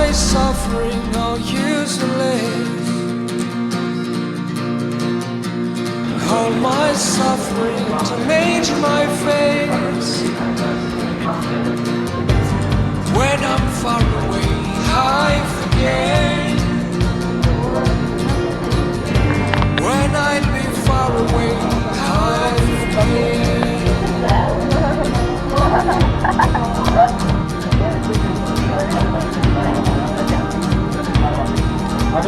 my suffering are useless. All my suffering to change my face. When I'm far away, I forget. When I be far away, I forget. Je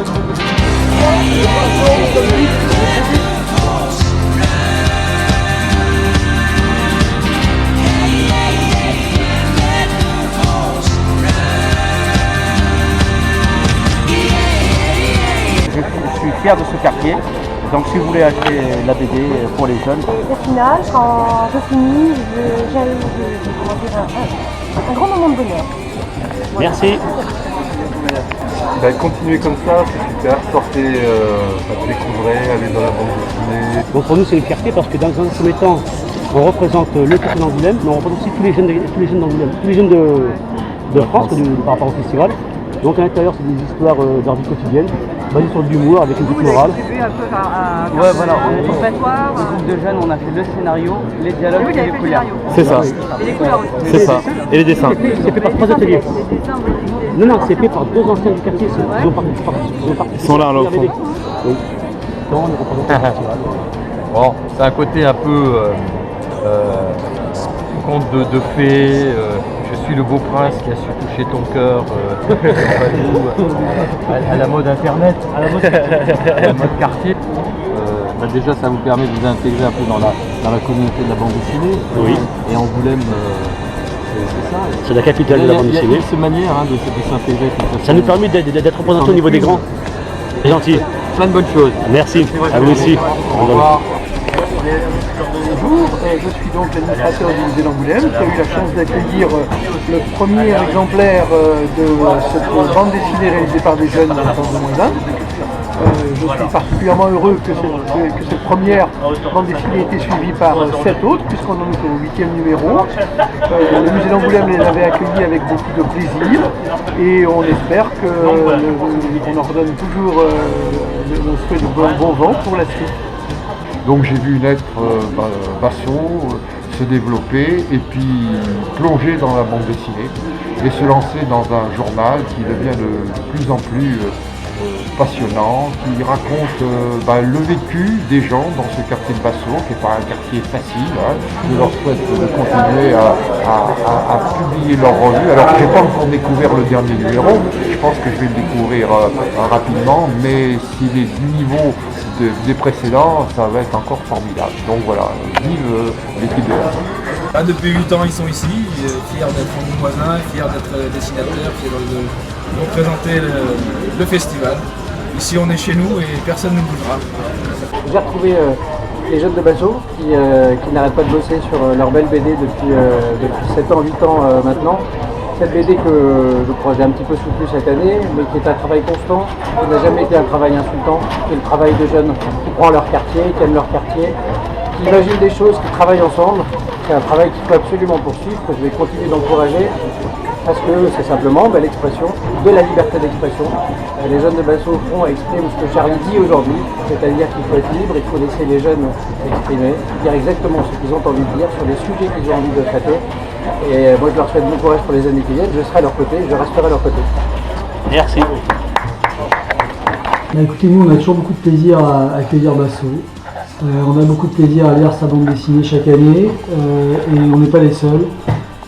suis fier de ce quartier, donc si vous voulez acheter la BD pour les jeunes. Au final, quand je finis, j'ai un grand moment de bonheur. Voilà. Merci. Continuez comme ça, c'est super, sortez, découvrez, allez dans la bande dessinée. Donc pour nous c'est une fierté parce que dans un premier temps, on représente le quartier d'Angoulême, mais on représente aussi tous les jeunes d'Angoulême, tous les jeunes de France par rapport au festival. Donc à l'intérieur c'est des histoires de leur vie quotidienne, basées sur de l'humour avec une petite morale. Ouais, voilà, on est un groupe de jeunes, on a fait le scénario, les dialogues et les couleurs. C'est ça. Et les couleurs aussi. C'est ça. Et les dessins. C'est fait par 3 ateliers. Non, c'est fait par 2 anciens du quartier. Ils sont là, au fond. Oui. Donc, on représente le festival. Bon, c'est un côté un peu conte de fées, je suis le beau prince qui a su toucher ton cœur, à la mode internet, à la mode quartier. Déjà ça vous permet de vous intégrer un peu dans la communauté de la bande dessinée. Oui. Et Angoulême, c'est ça. C'est la capitale de la bande dessinée. Il y a cette manière de s'intégrer. Ça nous permet d'être représentés au niveau des grands. C'est gentil. Plein de bonnes choses. Merci. À vous aussi. Au revoir. Bonjour, je suis donc l'administrateur du musée d'Angoulême qui a eu la chance d'accueillir le premier exemplaire de cette bande dessinée réalisée par des jeunes d'enfants de moins d'un. Je suis particulièrement heureux que cette première bande dessinée ait été suivie par 7 autres, puisqu'on en est au 8e numéro. Le musée d'Angoulême les avait accueillis avec beaucoup de plaisir et on espère qu'on leur donne toujours le souhait de bon vent pour la suite. Donc j'ai vu naître Basso se développer et puis plonger dans la bande dessinée et se lancer dans un journal qui devient de plus en plus passionnant, qui raconte le vécu des gens dans ce quartier de Basso, qui n'est pas un quartier facile. Je leur souhaite de continuer à publier leur revue. Alors je n'ai pas encore découvert le dernier numéro, je pense que je vais le découvrir rapidement, mais s'il est du niveau des précédents, ça va être encore formidable. Donc voilà, vive l'équipe de la. Depuis 8 ans, ils sont ici, fiers d'être voisins, fiers d'être dessinateurs, fiers de représenter le festival. Ici, on est chez nous et personne ne bougera. J'ai retrouvé les jeunes de Basso qui n'arrêtent pas de bosser sur leur belle BD depuis 7 ans, 8 ans maintenant. Cette BD que je crois j'ai un petit peu soutenue cette année, mais qui est un travail constant, qui n'a jamais été un travail insultant, qui est le travail de jeunes qui croient en leur quartier, qui aiment leur quartier, qui imaginent des choses, qui travaillent ensemble. C'est un travail qu'il faut absolument poursuivre, que je vais continuer d'encourager, parce que c'est simplement l'expression de la liberté d'expression. Les jeunes de Basso au fond expriment ce que Charlie dit aujourd'hui, c'est-à-dire qu'il faut être libre, il faut laisser les jeunes s'exprimer, dire exactement ce qu'ils ont envie de dire sur les sujets qu'ils ont envie de traiter. Et moi je leur souhaite bon courage pour les années qui viennent, je serai à leur côté, je resterai à leur côté. Merci. Écoutez, nous on a toujours beaucoup de plaisir à accueillir Basso. On a beaucoup de plaisir à lire sa bande dessinée chaque année et on n'est pas les seuls.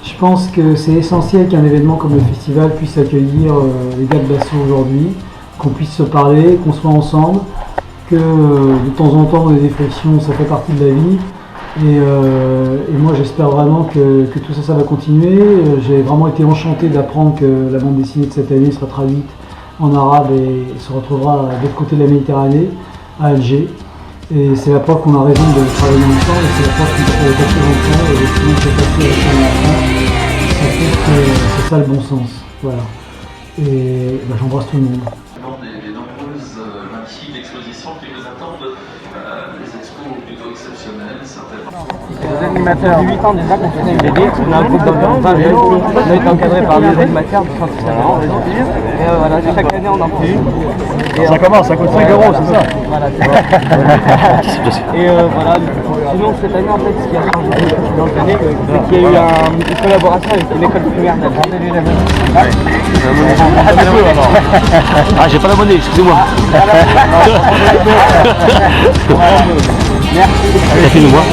Je pense que c'est essentiel qu'un événement comme le festival puisse accueillir les gars de Basso aujourd'hui, qu'on puisse se parler, qu'on soit ensemble, que de temps en temps on ait des frictions, ça fait partie de la vie. Et moi j'espère vraiment que tout ça va continuer. J'ai vraiment été enchanté d'apprendre que la bande dessinée de cette année sera traduite en arabe et se retrouvera de l'autre côté de la Méditerranée, à Alger. Et c'est la preuve qu'on a raison de travailler ensemble et c'est la preuve qu'on peut faire quelque chose ensemble et sinon c'est passé avec ça prouve que c'est ça le bon sens. Voilà. Et j'embrasse tout le monde. Des nombreuses magnifiques expositions qui nous attendent, les expos plutôt excellentes. Les animateurs, 8 ans déjà qu'on faisait une BD, on a un groupe d'environ 20 jeunes, on a été encadré par des animateurs du centre Saint-Laurent. Et voilà, chaque année on en fait une. Et Ça commence, ça coûte 5 euros, c'est ça? voilà, c'est ça. Et voilà, sinon cette année en fait ce qui a changé dans le année, c'est qu'il y a eu une collaboration avec une école primaire d'Alger. Ah, j'ai pas l'abonné, excusez-moi. Merci. Merci de nous voir.